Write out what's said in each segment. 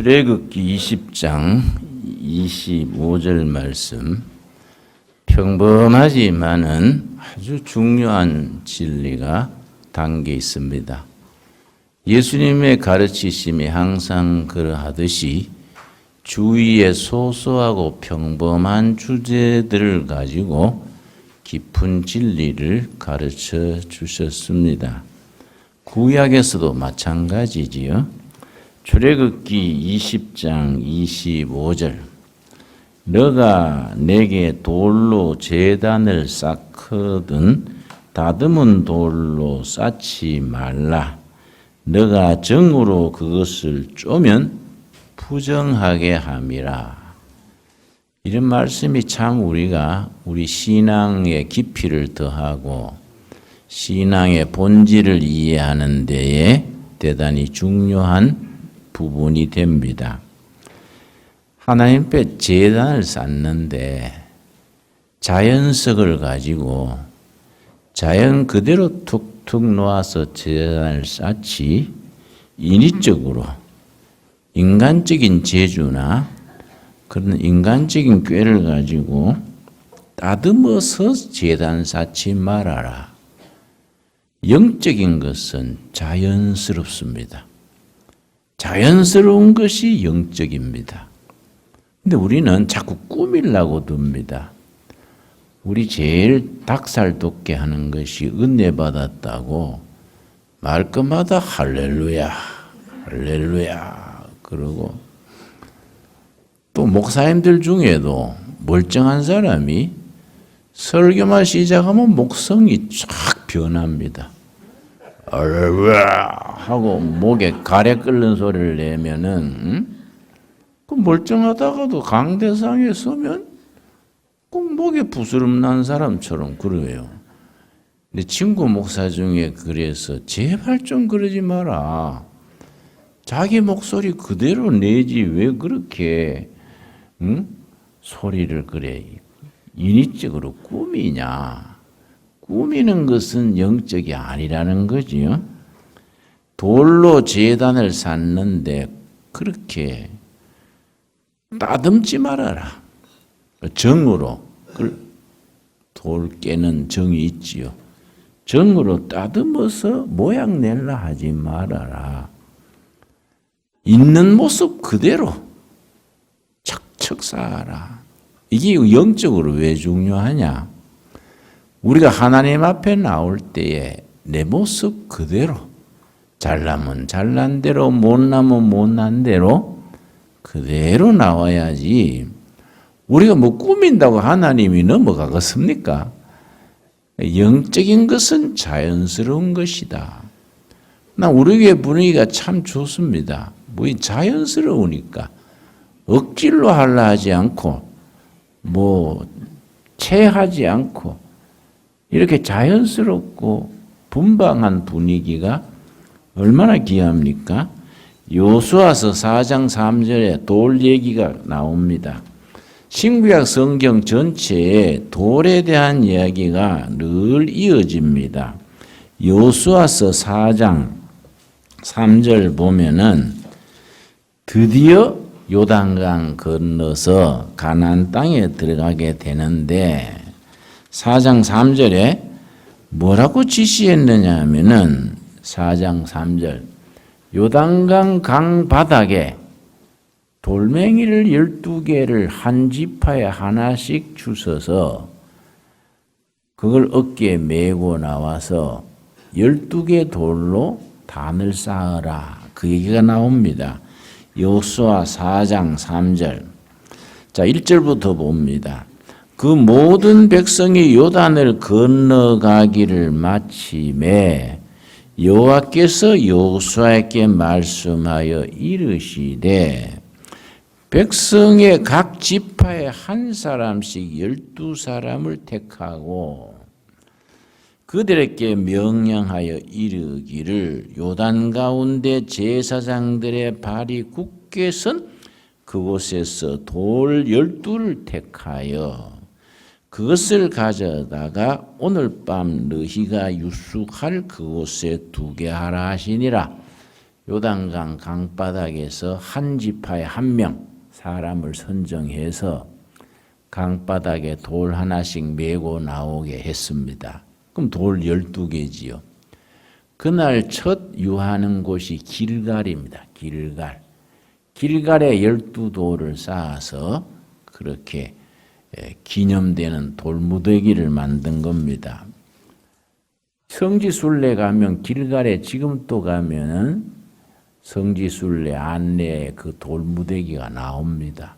출애굽기 20장 25절 말씀, 평범하지만은 아주 중요한 진리가 담겨 있습니다. 예수님의 가르치심이 항상 그러하듯이 주위의 소소하고 평범한 주제들을 가지고 깊은 진리를 가르쳐 주셨습니다. 구약에서도 마찬가지지요. 출애굽기 20장 25절, 너가 내게 돌로 제단을 쌓거든 다듬은 돌로 쌓지 말라. 너가 정으로 그것을 쪼면 부정하게 함이라. 이런 말씀이 참 우리 신앙의 깊이를 더하고 신앙의 본질을 이해하는 데에 대단히 중요한 부분이 됩니다. 하나님 앞에 제단을 쌓는데 자연석을 가지고 자연 그대로 툭툭 놓아서 제단을 쌓지, 인위적으로 인간적인 재주나 그런 인간적인 꾀를 가지고 다듬어서 제단 쌓지 말아라. 영적인 것은 자연스럽습니다. 자연스러운 것이 영적입니다. 근데 우리는 자꾸 꾸미려고 듭니다. 우리 제일 닭살 돋게 하는 것이 은혜 받았다고 말끝마다 할렐루야, 할렐루야 그러고, 또 목사님들 중에도 멀쩡한 사람이 설교만 시작하면 목성이 쫙 변합니다. 할렐루야 하고 목에 가래 끓는 소리를 내면은 그 멀쩡하다가도 강대상에 서면 꼭 목에 부스럼 난 사람처럼 그래요. 내 친구 목사 중에 그래서 제발 좀 그러지 마라. 자기 목소리 그대로 내지 왜 그렇게 소리를 그래 인위적으로 꾸미냐. 꾸미는 것은 영적이 아니라는 거지요. 돌로 제단을 쌓는데 그렇게 따듬지 말아라. 정으로, 돌 깨는 정이 있지요. 정으로 따듬어서 모양 내려 하지 말아라. 있는 모습 그대로 척척 쌓아라. 이게 영적으로 왜 중요하냐? 우리가 하나님 앞에 나올 때에 내 모습 그대로, 잘나면 잘난 대로, 못나면 못난 대로 그대로 나와야지. 우리가 뭐 꾸민다고 하나님이 넘어가겠습니까? 영적인 것은 자연스러운 것이다. 나 우리 교회 분위기가 참 좋습니다. 뭐 자연스러우니까 억지로 하려 하지 않고 뭐 체하지 않고 이렇게 자연스럽고 분방한 분위기가 얼마나 귀합니까? 여호수아서 4장 3절에 돌 얘기가 나옵니다. 신구약 성경 전체에 돌에 대한 이야기가 늘 이어집니다. 여호수아서 4장 3절 보면은 드디어 요단강 건너서 가나안 땅에 들어가게 되는데 4장 3절에 뭐라고 지시했느냐 하면은 4장 3절, 요단강 강 바닥에 돌멩이를 12개를 한 지파에 하나씩 주셔서 그걸 어깨에 메고 나와서 12개 돌로 단을 쌓으라. 그 얘기가 나옵니다. 여호수아 4장 3절. 자, 1절부터 봅니다. 그 모든 백성이 요단을 건너가기를 마침에 여호와께서 여호수아에게 말씀하여 이르시되 백성의 각 지파에 한 사람씩 12사람을 택하고 그들에게 명령하여 이르기를 요단 가운데 제사장들의 발이 굳게 선 그곳에서 돌 12를 택하여 그것을 가져다가 오늘 밤 너희가 유숙할 그곳에 두게 하라 하시니라. 요단강 강바닥에서 한 지파에 한 명 사람을 선정해서 강바닥에 돌 하나씩 메고 나오게 했습니다. 그럼 돌 12개지요. 그날 첫 유하는 곳이 길갈입니다. 길갈에 12돌을 쌓아서 그렇게 기념되는 돌무더기를 만든 겁니다. 성지순례 가면 길갈에 지금 또 가면은 성지순례 안내에 그 돌무더기가 나옵니다.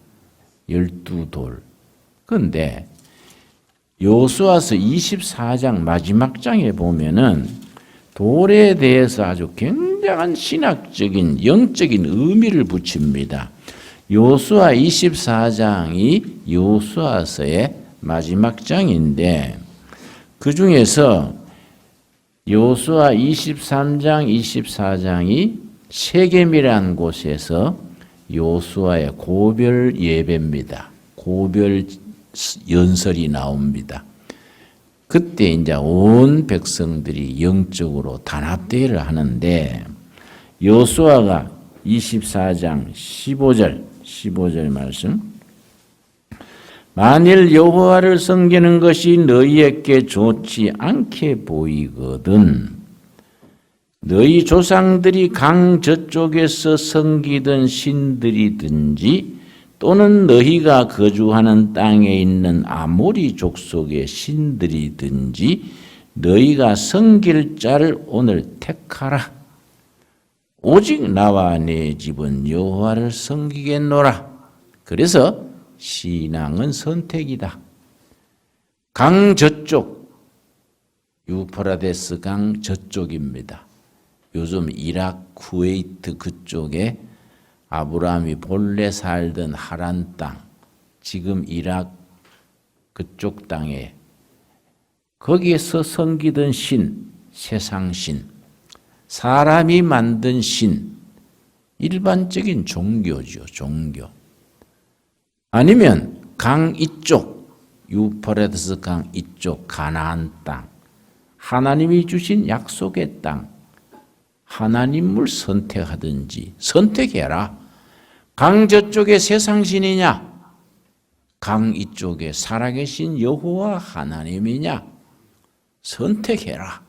12돌. 그런데 여호수아서 24장 마지막 장에 보면은 돌에 대해서 아주 굉장한 신학적인 영적인 의미를 붙입니다. 여호수아 24장이 여호수아서의 마지막 장인데 그 중에서 여호수아 23장, 24장이 세겜이라는 곳에서 여호수아의 고별 예배입니다. 고별 연설이 나옵니다. 그때 이제 온 백성들이 영적으로 단합대회를 하는데 여호수아가 24장 15절 말씀 만일 여호와를 섬기는 것이 너희에게 좋지 않게 보이거든 너희 조상들이 강 저쪽에서 섬기던 신들이든지 또는 너희가 거주하는 땅에 있는 아모리 족속의 신들이든지 너희가 섬길 자를 오늘 택하라. 오직 나와 내 집은 여호와를 섬기겠노라. 그래서 신앙은 선택이다. 강 저쪽, 유프라데스 강 저쪽입니다. 요즘 이락, 쿠웨이트 그쪽에 아브라함이 본래 살던 하란 땅, 지금 이락 그쪽 땅에 거기에서 섬기던 신, 세상신, 사람이 만든 신, 일반적인 종교죠, 종교. 아니면 강 이쪽, 유프라데스 강 이쪽 가나안 땅, 하나님이 주신 약속의 땅, 하나님을 선택하든지 선택해라. 강 저쪽에 세상신이냐? 강 이쪽에 살아계신 여호와 하나님이냐? 선택해라.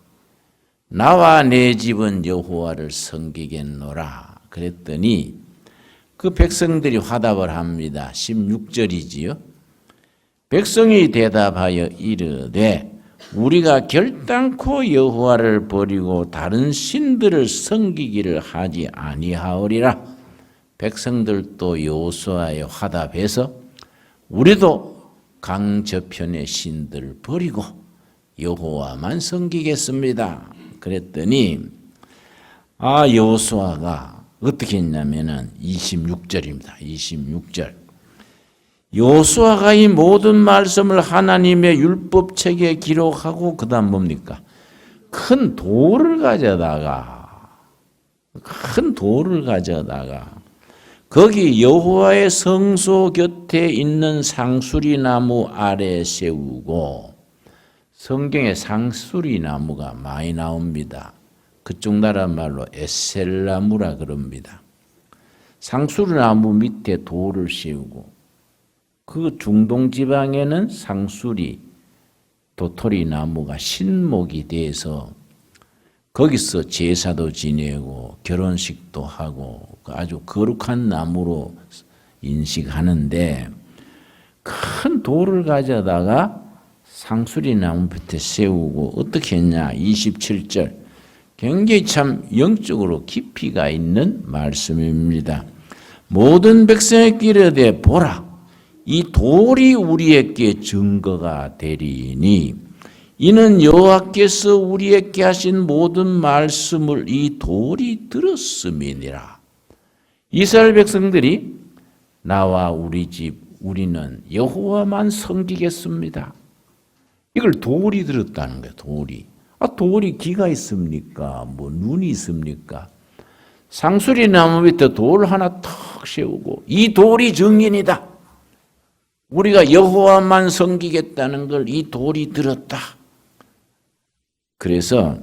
나와 내 집은 여호와를 섬기겠노라. 그랬더니 그 백성들이 화답을 합니다. 16절이지요. 백성이 대답하여 이르되 우리가 결단코 여호와를 버리고 다른 신들을 섬기기를 하지 아니하오리라. 백성들도 여호수아에 화답해서 우리도 강 저편의 신들을 버리고 여호와만 섬기겠습니다. 그랬더니 여호수아가 어떻게 했냐면은 26절입니다. 26절. 여호수아가 이 모든 말씀을 하나님의 율법책에 기록하고 그다음 뭡니까? 큰 돌을 가져다가 거기 여호와의 성소 곁에 있는 상수리 나무 아래 세우고 성경에 상수리 나무가 많이 나옵니다. 그쪽 나라 말로 에셀나무라 그럽니다. 상수리 나무 밑에 돌을 세우고 그 중동 지방에는 상수리, 도토리 나무가 신목이 돼서 거기서 제사도 지내고 결혼식도 하고 아주 거룩한 나무로 인식하는데 큰 돌을 가져다가 상수리 나무 밑에 세우고 어떻게 했냐? 27절. 굉장히 참 영적으로 깊이가 있는 말씀입니다. 모든 백성에게 이르되 보라. 이 돌이 우리에게 증거가 되리니 이는 여호와께서 우리에게 하신 모든 말씀을 이 돌이 들었음이니라. 이스라엘 백성들이 나와 우리 집 우리는 여호와만 섬기겠습니다. 이걸 돌이 들었다는 거예요. 돌이. 돌이 귀가 있습니까? 뭐 눈이 있습니까? 상수리 나무 밑에 돌 하나 턱 세우고 이 돌이 증인이다. 우리가 여호와만 섬기겠다는 걸 이 돌이 들었다. 그래서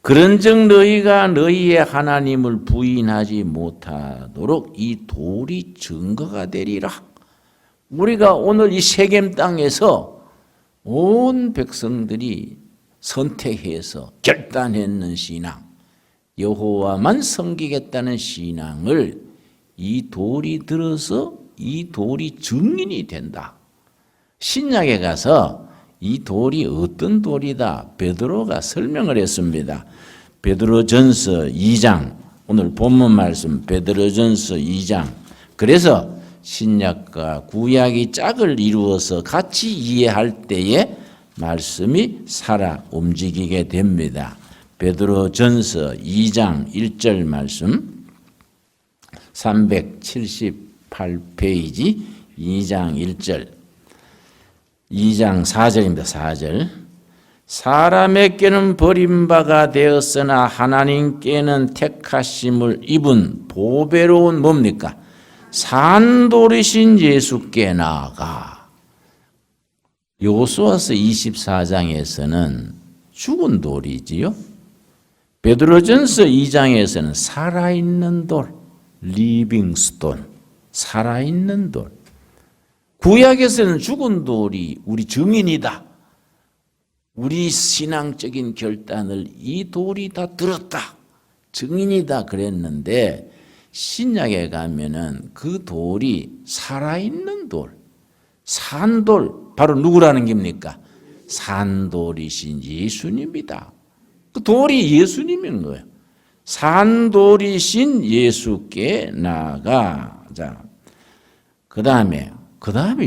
그런즉 너희가 너희의 하나님을 부인하지 못하도록 이 돌이 증거가 되리라. 우리가 오늘 이 세겜 땅에서 온 백성들이 선택해서 결단했는 신앙, 여호와만 섬기겠다는 신앙을 이 돌이 들어서 이 돌이 증인이 된다. 신약에 가서 이 돌이 어떤 돌이다 베드로가 설명을 했습니다. 베드로전서 2장, 오늘 본문 말씀 베드로전서 2장. 그래서 신약과 구약이 짝을 이루어서 같이 이해할 때에 말씀이 살아 움직이게 됩니다. 베드로전서 2장 1절 말씀, 378페이지 2장 1절, 2장 4절입니다. 4절. 사람에게는 버림바가 되었으나 하나님께는 택하심을 입은 보배로운 뭡니까? 산돌이신 예수께 나아가. 여호수아서 24장에서는 죽은 돌이지요. 베드로전서 2장에서는 살아있는 돌, 리빙스톤, 살아있는 돌. 구약에서는 죽은 돌이 우리 증인이다. 우리 신앙적인 결단을 이 돌이 다 들었다. 증인이다 그랬는데 신약에 가면은 그 돌이 살아있는 돌, 산돌, 바로 누구라는 겁니까? 산돌이신 예수님이다. 그 돌이 예수님인 거예요. 산돌이신 예수께 나아가. 자, 그 다음에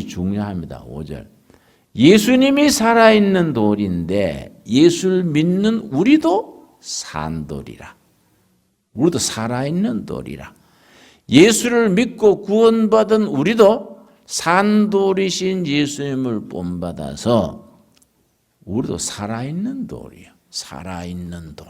중요합니다. 5절. 예수님이 살아있는 돌인데 예수를 믿는 우리도 산돌이라. 우리도 살아있는 돌이라. 예수를 믿고 구원받은 우리도 산돌이신 예수님을 본받아서 우리도 살아있는 돌이에요. 살아있는 돌.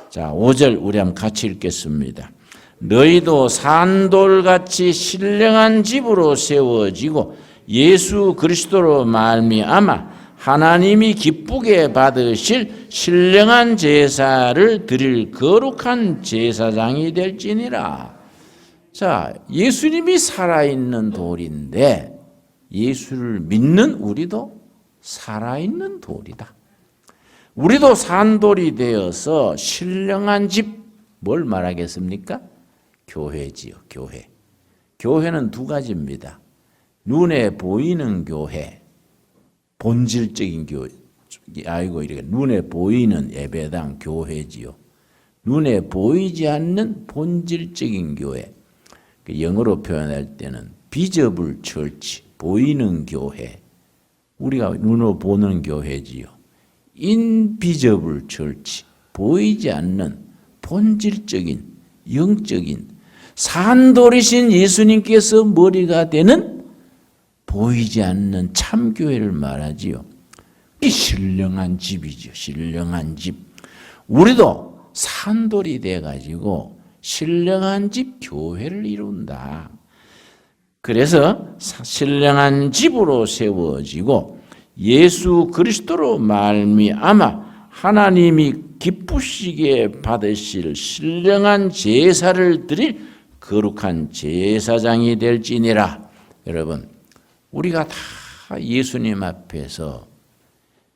자, 5절 우리 한번 같이 읽겠습니다. 너희도 산돌같이 신령한 집으로 세워지고 예수 그리스도로 말미암아 하나님이 기쁘게 받으실 신령한 제사를 드릴 거룩한 제사장이 될지니라. 자, 예수님이 살아있는 돌인데 예수를 믿는 우리도 살아있는 돌이다. 우리도 산돌이 되어서 신령한 집, 뭘 말하겠습니까? 교회지요, 교회. 교회는 두 가지입니다. 눈에 보이는 교회, 본질적인 교회, 이렇게 눈에 보이는 예배당 교회지요. 눈에 보이지 않는 본질적인 교회. 영어로 표현할 때는 비저블 처치, 보이는 교회. 우리가 눈으로 보는 교회지요. 인비저블 처치, 보이지 않는 본질적인, 영적인 산돌이신 예수님께서 머리가 되는 보이지 않는 참교회를 말하지요. 이 신령한 집이죠. 신령한 집. 우리도 산돌이 돼가지고 신령한 집 교회를 이룬다. 그래서 신령한 집으로 세워지고 예수 그리스도로 말미암아 하나님이 기쁘시게 받으실 신령한 제사를 드릴 거룩한 제사장이 될지니라. 여러분, 우리가 다 예수님 앞에서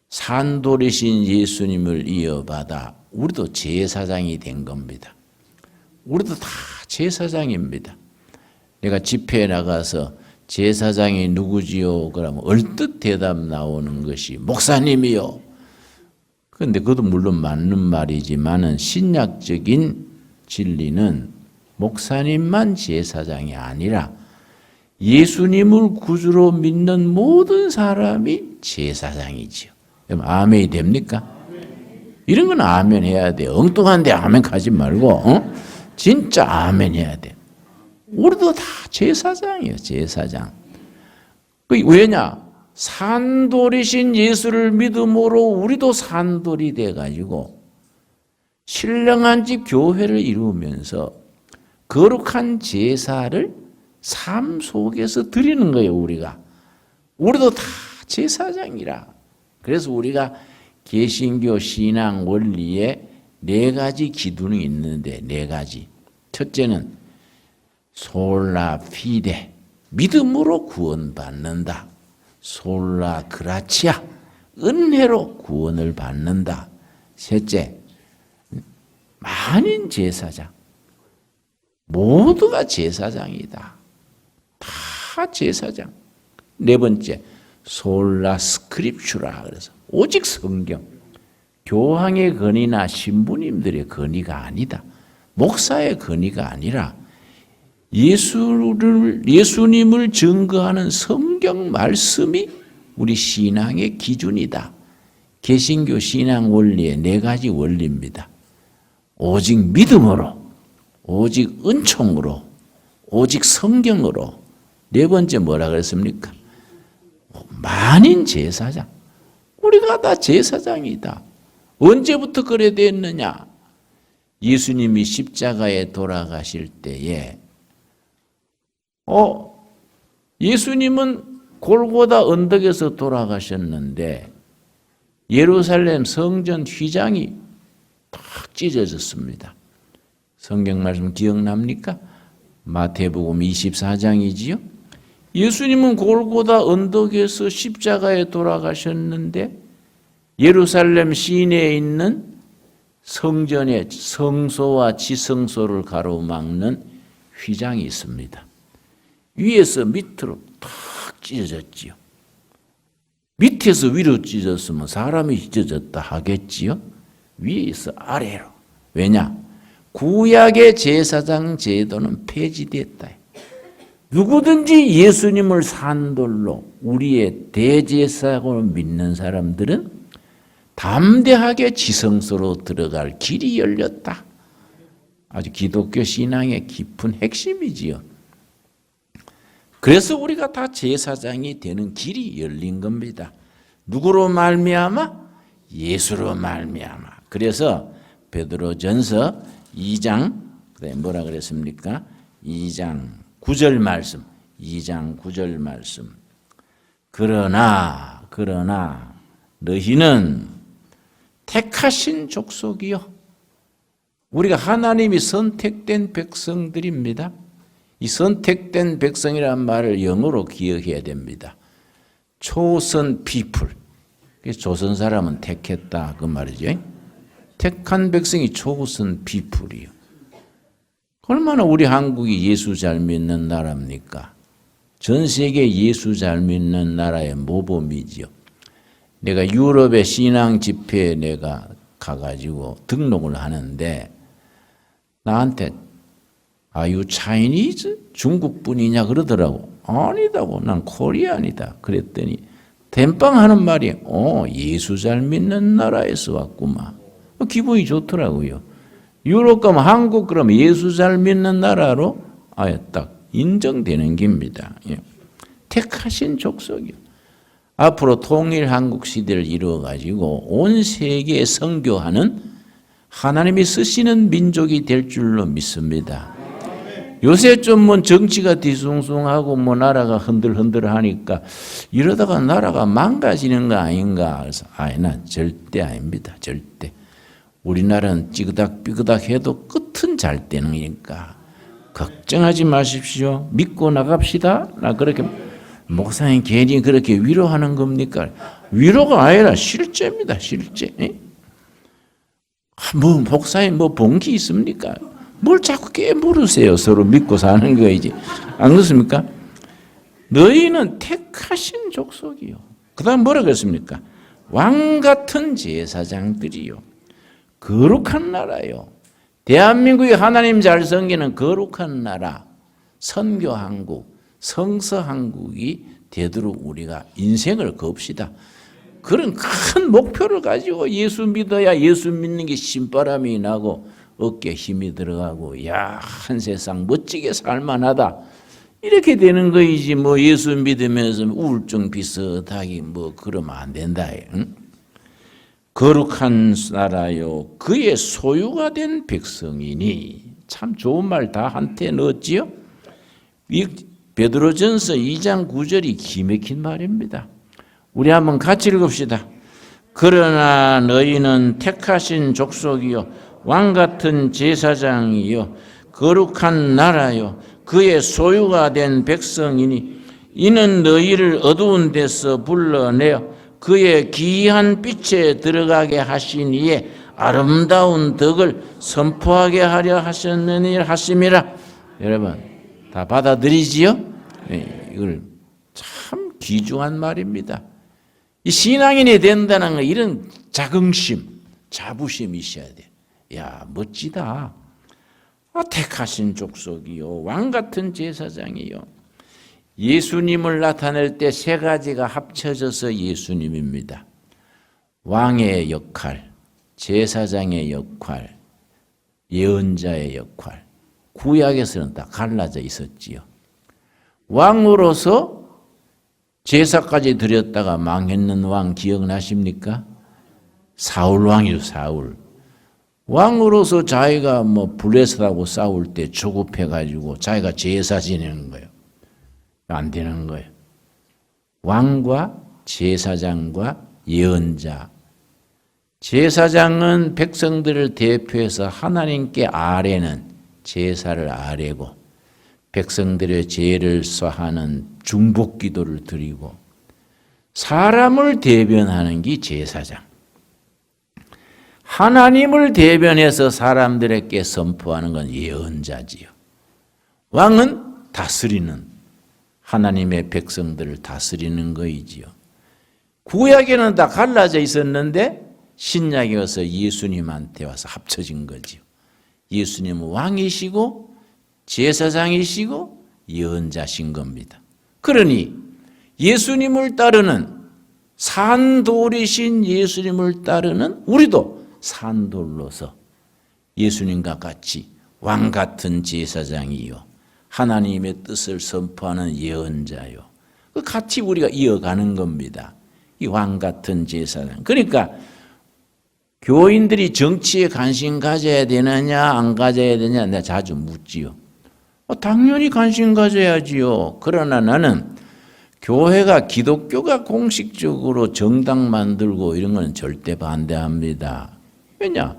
산돌이신 예수님을 이어받아 우리도 제사장이 된 겁니다. 우리도 다 제사장입니다. 내가 집회에 나가서 제사장이 누구지요? 그러면 얼뜻 대답 나오는 것이 목사님이요. 그런데 그것도 물론 맞는 말이지만은 신약적인 진리는 목사님만 제사장이 아니라 예수님을 구주로 믿는 모든 사람이 제사장이지요. 그럼 아멘이 됩니까? 이런 건 아멘 해야 돼요. 엉뚱한데 아멘 가지 말고 진짜 아멘 해야 돼요. 우리도 다 제사장이에요. 제사장. 왜냐? 산돌이신 예수를 믿음으로 우리도 산돌이 돼가지고 신령한 집 교회를 이루면서 거룩한 제사를 삶 속에서 드리는 거예요. 우리도 다 제사장이라. 그래서 우리가 개신교 신앙 원리에 네 가지 기둥이 있는데 네 가지. 첫째는 솔라 피데, 믿음으로 구원받는다. 솔라 그라치아, 은혜로 구원을 받는다. 셋째, 만인 제사장. 모두가 제사장이다. 다 제사장. 네 번째, 솔라 스크립추라. 그래서 오직 성경. 교황의 건의나 신부님들의 건의가 아니다. 목사의 건의가 아니라 예수님을 증거하는 성경 말씀이 우리 신앙의 기준이다. 개신교 신앙 원리의 네 가지 원리입니다. 오직 믿음으로, 오직 은총으로, 오직 성경으로. 네 번째 뭐라 그랬습니까? 만인 제사장. 우리가 다 제사장이다. 언제부터 그래 됐느냐? 예수님이 십자가에 돌아가실 때에 예수님은 골고다 언덕에서 돌아가셨는데 예루살렘 성전 휘장이 탁 찢어졌습니다. 성경 말씀 기억납니까? 마태복음 24장이지요. 예수님은 골고다 언덕에서 십자가에 돌아가셨는데 예루살렘 시내에 있는 성전의 성소와 지성소를 가로막는 휘장이 있습니다. 위에서 밑으로 탁 찢어졌지요. 밑에서 위로 찢어졌으면 사람이 찢어졌다 하겠지요. 위에서 아래로. 왜냐? 구약의 제사장 제도는 폐지됐다. 누구든지 예수님을 산돌로 우리의 대제사장으로 믿는 사람들은 담대하게 지성소로 들어갈 길이 열렸다. 아주 기독교 신앙의 깊은 핵심이지요. 그래서 우리가 다 제사장이 되는 길이 열린 겁니다. 누구로 말미암아? 예수로 말미암아. 그래서 베드로전서 2장 뭐라 그랬습니까? 2장 9절 말씀. 2장 9절 말씀. 그러나 너희는 택하신 족속이요. 우리가 하나님이 선택된 백성들입니다. 이 선택된 백성이라는 말을 영어로 기억해야 됩니다. chosen people. 조선 사람은 택했다 그 말이죠. 택한 백성이 chosen people이요. 얼마나 우리 한국이 예수 잘 믿는 나라입니까? 전 세계 예수 잘 믿는 나라의 모범이지요. 내가 유럽의 신앙 집회에 내가 가가지고 등록을 하는데 나한테 Are you Chinese? 중국 분이냐 그러더라고. 아니다고. 난 코리안이다. 그랬더니 땜빵 하는 말이 예수 잘 믿는 나라에서 왔구만. 기분이 좋더라고요. 유럽 가면 한국 그러면 예수 잘 믿는 나라로 아예 딱 인정되는 겁니다. 택하신 족속이요. 앞으로 통일 한국 시대를 이루어 가지고 온 세계에 선교하는 하나님이 쓰시는 민족이 될 줄로 믿습니다. 요새 좀 뭐 정치가 뒤숭숭하고 뭐 나라가 흔들흔들하니까 이러다가 나라가 망가지는 거 아닌가? 그래서 난 절대 아닙니다. 절대. 우리나라는 찌그닥 해도 끝은 잘 되는 거니까 걱정하지 마십시오. 믿고 나갑시다. 나 그렇게 목사님 괜히 그렇게 위로하는 겁니까? 위로가 아니라 실제입니다. 실제. 뭐 목사님 뭐 본기 있습니까? 뭘 자꾸 깨물으세요. 서로 믿고 사는 거이지. 안 그렇습니까? 너희는 택하신 족속이요. 그 다음 뭐라 그랬습니까? 왕 같은 제사장들이요. 거룩한 나라요. 대한민국이 하나님 잘 섬기는 거룩한 나라, 선교한국, 성서한국이 되도록 우리가 인생을 겁시다. 그런 큰 목표를 가지고 예수 믿어야 예수 믿는 게 신바람이 나고 어깨에 힘이 들어가고 한 세상 멋지게 살만하다. 이렇게 되는 거이지 뭐 예수 믿으면서 우울증 비슷하게 뭐 그러면 안 된다. 응? 거룩한 나라요 그의 소유가 된 백성이니. 참 좋은 말 다 한테 넣었지요. 베드로전서 2장 9절이 기맥힌 말입니다. 우리 한번 같이 읽읍시다. 그러나 너희는 택하신 족속이요 왕같은 제사장이요 거룩한 나라요 그의 소유가 된 백성이니 이는 너희를 어두운 데서 불러내어 그의 기이한 빛에 들어가게 하신 이에 아름다운 덕을 선포하게 하려 하셨느니 하심이라. 여러분 다 받아들이지요? 네, 이걸 참 귀중한 말입니다. 이 신앙인이 된다는 건 이런 자긍심, 자부심이 있어야 돼. 야, 멋지다. 택하신 족속이요 왕같은 제사장이요. 예수님을 나타낼 때 세 가지가 합쳐져서 예수님입니다. 왕의 역할, 제사장의 역할, 예언자의 역할. 구약에서는 다 갈라져 있었지요. 왕으로서 제사까지 드렸다가 망했는 왕 기억나십니까? 사울 왕이죠, 사울. 왕으로서 자기가 블레셋하고 싸울 때 조급해가지고 자기가 제사 지내는 거예요. 안 되는 거예요. 왕과 제사장과 예언자. 제사장은 백성들을 대표해서 하나님께 아뢰는 제사를 아뢰고 백성들의 죄를 사하는 중복 기도를 드리고 사람을 대변하는 게 제사장. 하나님을 대변해서 사람들에게 선포하는 건 예언자지요. 왕은 다스리는 하나님의 백성들을 다스리는 거이지요. 구약에는 다 갈라져 있었는데 신약에 와서 예수님한테 와서 합쳐진 거지요. 예수님은 왕이시고 제사장이시고 예언자신 겁니다. 그러니 예수님을 따르는 산돌이신 예수님을 따르는 우리도 산돌로서 예수님과 같이 왕같은 제사장이요 하나님의 뜻을 선포하는 예언자요 같이 우리가 이어가는 겁니다. 이 왕같은 제사장. 그러니까 교인들이 정치에 관심 가져야 되느냐 안 가져야 되느냐 내가 자주 묻지요. 당연히 관심 가져야지요. 그러나 나는 교회가 기독교가 공식적으로 정당 만들고 이런 건 절대 반대합니다. 왜냐?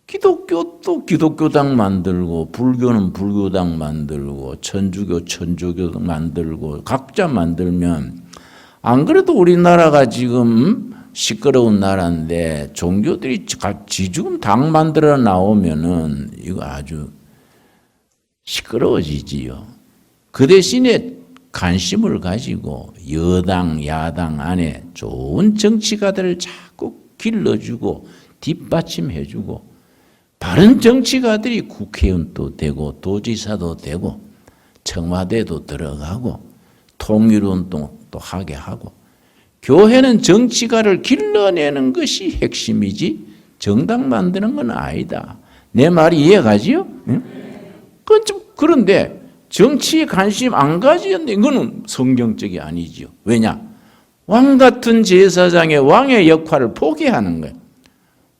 기독교도 기독교당 만들고 불교는 불교당 만들고 천주교 천주교당 만들고 각자 만들면 안 그래도 우리나라가 지금 시끄러운 나라인데 종교들이 지금 당 만들어 나오면은 이거 아주 시끄러워지지요. 그 대신에 관심을 가지고 여당, 야당 안에 좋은 정치가들을 자꾸 길러주고 뒷받침해주고 바른 정치가들이 국회의원도 되고 도지사도 되고 청와대도 들어가고 통일운동도 하게 하고 교회는 정치가를 길러내는 것이 핵심이지 정당 만드는 건 아니다. 내 말이 이해가지요? 응? 그런데 정치에 관심 안 가지는데 이거는 성경적이 아니지요. 왜냐? 왕 같은 제사장의 왕의 역할을 포기하는 거예요.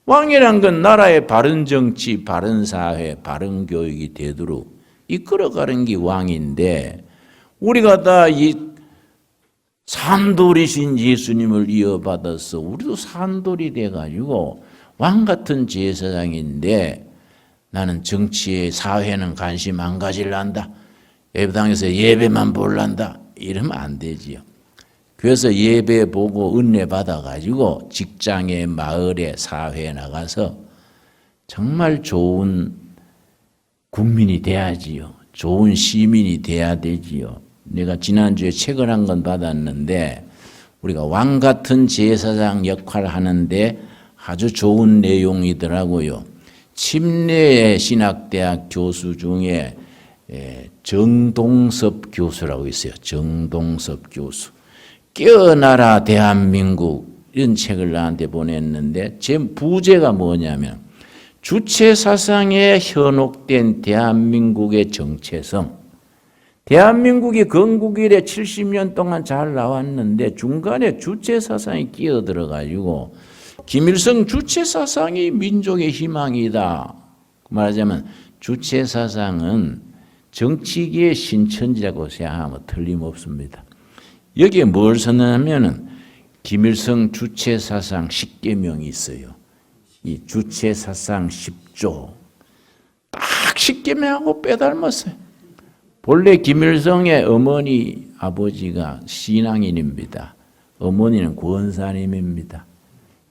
왕이란 건 나라의 바른 정치, 바른 사회, 바른 교육이 되도록 이끌어가는 게 왕인데 우리가 다 이 산돌이신 예수님을 이어받아서 우리도 산돌이 돼가지고 왕 같은 제사장인데 나는 정치에 사회는 관심 안 가질란다. 예배당에서 예배만 볼란다. 이러면 안 되지요. 그래서 예배 보고 은혜 받아가지고 직장에 마을에 사회에 나가서 정말 좋은 국민이 돼야지요. 좋은 시민이 돼야 되지요. 내가 지난주에 책을 한 권 받았는데 우리가 왕 같은 제사장 역할을 하는데 아주 좋은 내용이더라고요. 침례 신학대학 교수 중에 정동섭 교수라고 있어요. 정동섭 교수. 깨어나라 대한민국 이런 책을 나한테 보냈는데 제 부제가 뭐냐면 주체사상에 현혹된 대한민국의 정체성. 대한민국이 건국 이래 70년 동안 잘 나왔는데 중간에 주체사상이 끼어들어가지고 김일성 주체사상이 민족의 희망이다. 말하자면 주체사상은 정치계의 신천지라고 생각하면 틀림없습니다. 여기에 뭘 선언하면은 김일성 주체사상 10계명이 있어요. 이 주체사상 10조 딱 10계명하고 빼닮았어요. 본래 김일성의 어머니 아버지가 신앙인입니다. 어머니는 권사님입니다.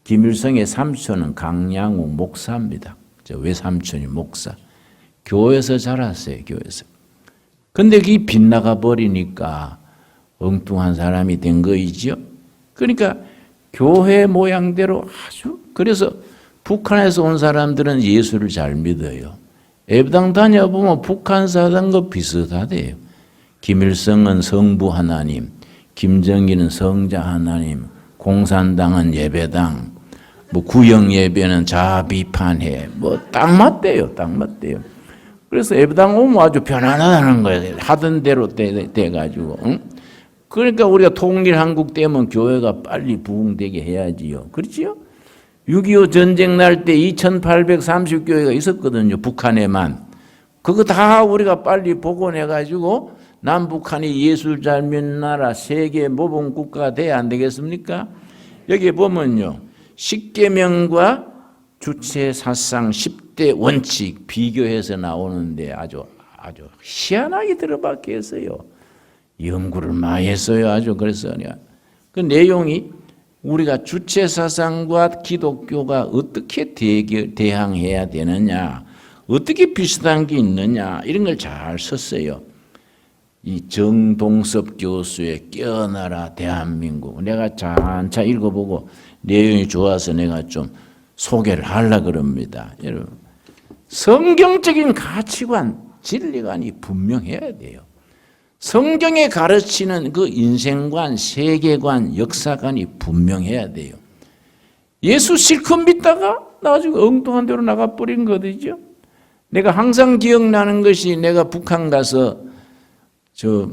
김일성의 삼촌은 강양욱 목사입니다. 외삼촌이 목사. 교회에서 자랐어요. 교회에서. 근데 그게 빗나가 버리니까 엉뚱한 사람이 된 거이죠. 그러니까 교회 모양대로 아주, 그래서 북한에서 온 사람들은 예수를 잘 믿어요. 예배당 다녀보면 북한 사람과 비슷하대요. 김일성은 성부 하나님, 김정일은 성자 하나님, 공산당은 예배당, 뭐 구역 예배는 자아 비판해, 뭐 딱 맞대요, 딱 맞대요. 그래서 예배당 오면 아주 편안하다는 거예요. 하던 대로 돼가지고. 응? 그러니까 우리가 통일한국 되면 교회가 빨리 부흥되게 해야지요. 그렇지요? 6.25 전쟁 날 때 2830교회가 있었거든요. 북한에만. 그거 다 우리가 빨리 복원해가지고 남북한이 예수 잘 믿는 나라 세계 모범 국가가 돼야 안 되겠습니까? 여기 보면요. 10계명과 주체사상 10대 원칙 비교해서 나오는데 아주 희한하게 들어박혔어요. 연구를 많이 했어요. 아주. 그래서 그 내용이 우리가 주체사상과 기독교가 어떻게 대항해야 되느냐, 어떻게 비슷한 게 있느냐, 이런 걸 잘 썼어요. 이 정동섭 교수의 깨어나라 대한민국, 내가 잔차 읽어보고 내용이 좋아서 내가 좀 소개를 하려고 그럽니다. 여러분, 성경적인 가치관, 진리관이 분명해야 돼요. 성경에 가르치는 그 인생관, 세계관, 역사관이 분명해야 돼요. 예수 실컷 믿다가 나중에 엉뚱한 데로 나가버린 거죠. 내가 항상 기억나는 것이, 내가 북한 가서 저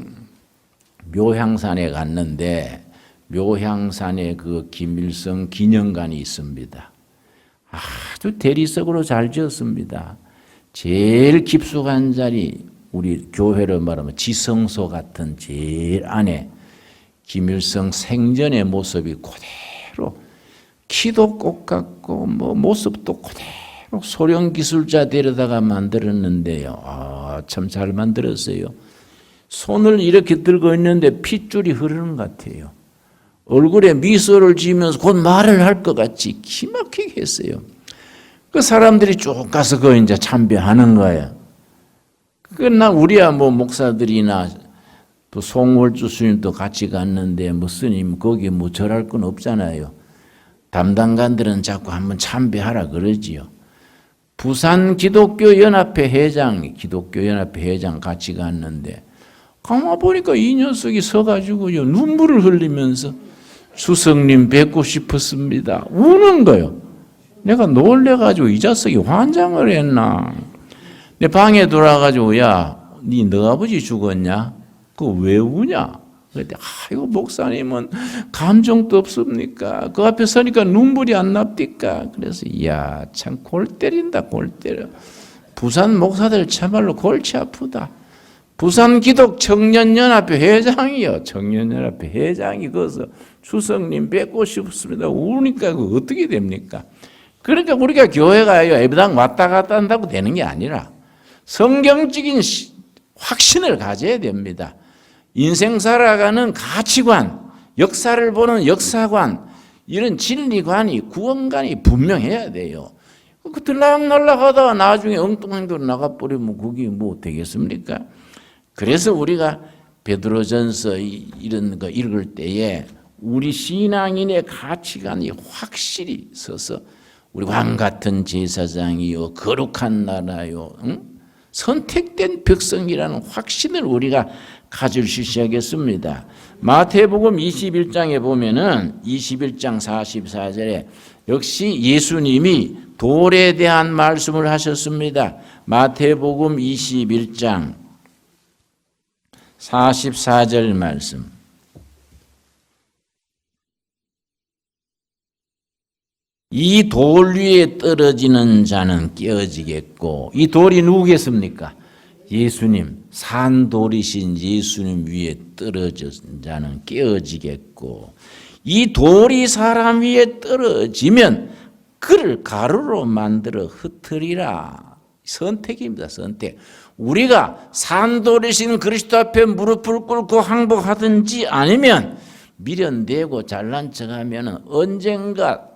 묘향산에 갔는데 묘향산에 그 김일성 기념관이 있습니다. 아주 대리석으로 잘 지었습니다. 제일 깊숙한 자리, 우리 교회로 말하면 지성소 같은 제일 안에 김일성 생전의 모습이 그대로, 키도 똑같고 뭐 모습도 그대로 소련 기술자 데려다가 만들었는데요. 참 잘 만들었어요. 손을 이렇게 들고 있는데 핏줄이 흐르는 것 같아요. 얼굴에 미소를 지으면서 곧 말을 할 것 같이 기막히게 했어요. 그 사람들이 쭉 가서 그 이제 참배하는 거예요. 그나 우리야 뭐 목사들이나 또 송월주 스님도 같이 갔는데 뭐 스님 거기 뭐 절할 건 없잖아요. 담당관들은 자꾸 한번 참배하라 그러지요. 부산 기독교연합회 회장 같이 갔는데 가만 보니까 이 녀석이 서가지고요 눈물을 흘리면서 주성님 뵙고 싶었습니다. 우는 거요. 내가 놀래가지고 이 자식이 환장을 했나. 내 방에 돌아가지고, 야, 너 아버지 죽었냐? 그거 왜 우냐? 그랬더니, 이거 목사님은 감정도 없습니까? 그 앞에 서니까 눈물이 안 납니까? 그래서, 야, 참 골 때린다, 골 때려. 부산 목사들 참말로 골치 아프다. 부산 기독 청년연합회 회장이요. 청년연합회 회장이 거기서 주성님 뵙고 싶습니다. 우니까 그 어떻게 됩니까? 그러니까 우리가 교회가 예배당 왔다 갔다 한다고 되는 게 아니라 성경적인 확신을 가져야 됩니다. 인생 살아가는 가치관, 역사를 보는 역사관, 이런 진리관이, 구원관이 분명해야 돼요. 그 들락날락 하다가 나중에 엉뚱한 데로 나가버리면 그게 뭐 되겠습니까? 그래서 우리가 베드로전서 이런 거 읽을 때에 우리 신앙인의 가치관이 확실히 서서 우리 왕 같은 제사장이요, 거룩한 나라요, 선택된 백성이라는 확신을 우리가 가질 수 있어야겠습니다. 마태복음 21장에 보면은 21장 44절에 역시 예수님이 돌에 대한 말씀을 하셨습니다. 마태복음 21장 44절 말씀. 이 돌 위에 떨어지는 자는 깨어지겠고, 이 돌이 누구겠습니까? 예수님, 산돌이신 예수님 위에 떨어진 자는 깨어지겠고, 이 돌이 사람 위에 떨어지면 그를 가루로 만들어 흩으리라. 선택입니다. 선택. 우리가 산돌이신 그리스도 앞에 무릎을 꿇고 항복하든지 아니면 미련되고 잘난 척하면 언젠가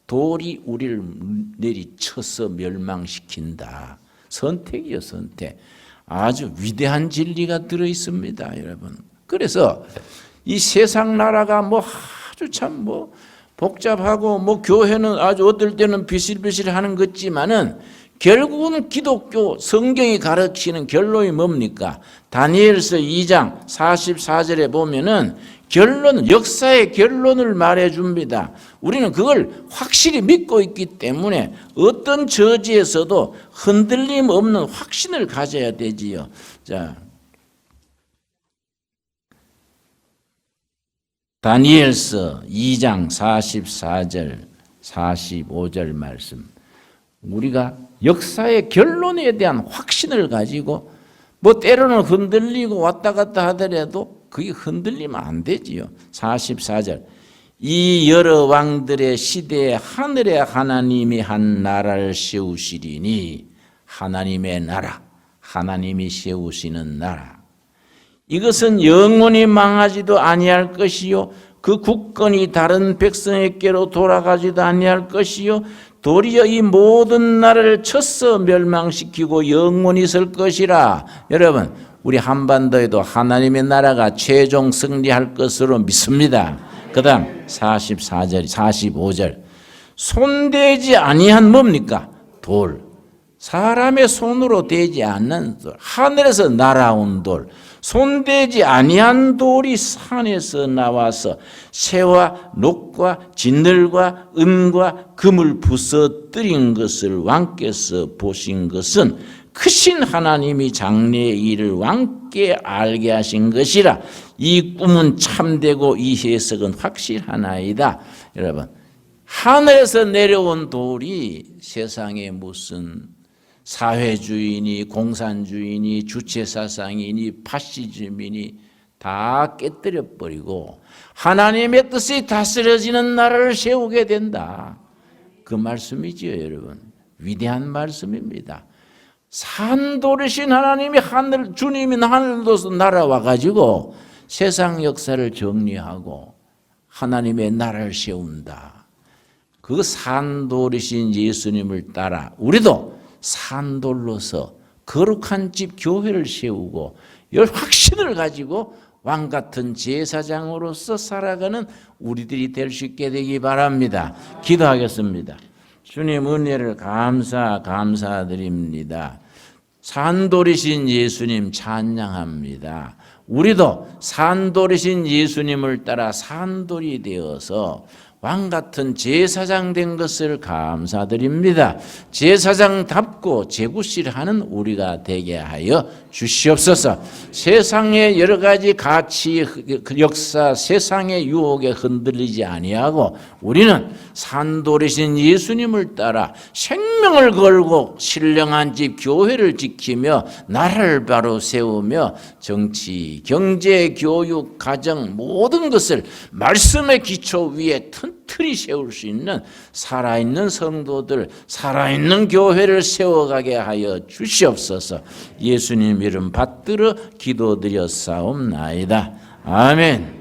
돌이 우리를 내리쳐서 멸망시킨다. 선택이요, 선택. 아주 위대한 진리가 들어있습니다, 여러분. 그래서 이 세상 나라가 아주 참 복잡하고 교회는 아주 어떨 때는 비실비실하는 것 같지만은 결국은 기독교 성경이 가르치는 결론이 뭡니까? 다니엘서 2장 44절에 보면은 역사의 결론을 말해줍니다. 우리는 그걸 확실히 믿고 있기 때문에 어떤 저지에서도 흔들림 없는 확신을 가져야 되지요. 자, 다니엘서 2장 44절, 45절 말씀. 우리가 역사의 결론에 대한 확신을 가지고 때로는 흔들리고 왔다 갔다 하더라도 그게 흔들리면 안 되지요. 44절. 이 여러 왕들의 시대에 하늘의 하나님이 한 나라를 세우시리니, 하나님의 나라, 하나님이 세우시는 나라. 이것은 영원히 망하지도 아니할 것이요, 그 국권이 다른 백성에게로 돌아가지도 아니할 것이요, 도리어 이 모든 나라를 쳐서 멸망시키고 영원히 설 것이라. 여러분, 우리 한반도에도 하나님의 나라가 최종 승리할 것으로 믿습니다. 그 다음 44절, 45절. 손대지 아니한 뭡니까? 돌. 사람의 손으로 되지 않는 돌. 하늘에서 날아온 돌. 손대지 아니한 돌이 산에서 나와서 새와 녹과 진늘과 은과 금을 부서뜨린 것을 왕께서 보신 것은 크신 하나님이 장래의 일을 왕께 알게 하신 것이라. 이 꿈은 참되고 이 해석은 확실하나이다. 여러분, 하늘에서 내려온 돌이 세상에 무슨 사회주의니 공산주의니 주체사상이니 파시즘이니 다 깨뜨려 버리고 하나님의 뜻이 다스려지는 나라를 세우게 된다. 그 말씀이지요, 여러분. 위대한 말씀입니다. 산돌이신 하나님이 주님이 하늘로서 날아와 가지고 세상 역사를 정리하고 하나님의 나라를 세운다. 그 산돌이신 예수님을 따라 우리도 산돌로서 거룩한 집 교회를 세우고 열 확신을 가지고 왕 같은 제사장으로서 살아가는 우리들이 될 수 있게 되기 바랍니다. 기도하겠습니다. 주님 은혜를 감사드립니다. 산돌이신 예수님 찬양합니다. 우리도 산돌이신 예수님을 따라 산돌이 되어서 왕 같은 제사장 된 것을 감사드립니다. 제사장답고 제구실하는 우리가 되게 하여 주시옵소서. 세상의 여러 가지 가치, 역사, 세상의 유혹에 흔들리지 아니하고 우리는 산돌이신 예수님을 따라 생명을 걸고 신령한 집 교회를 지키며 나라를 바로 세우며 정치, 경제, 교육, 가정 모든 것을 말씀의 기초 위에 튼튼히 세울 수 있는 살아있는 성도들, 살아있는 교회를 세워가게 하여 주시옵소서. 예수님 이름 받들어 기도드렸사옵나이다. 아멘.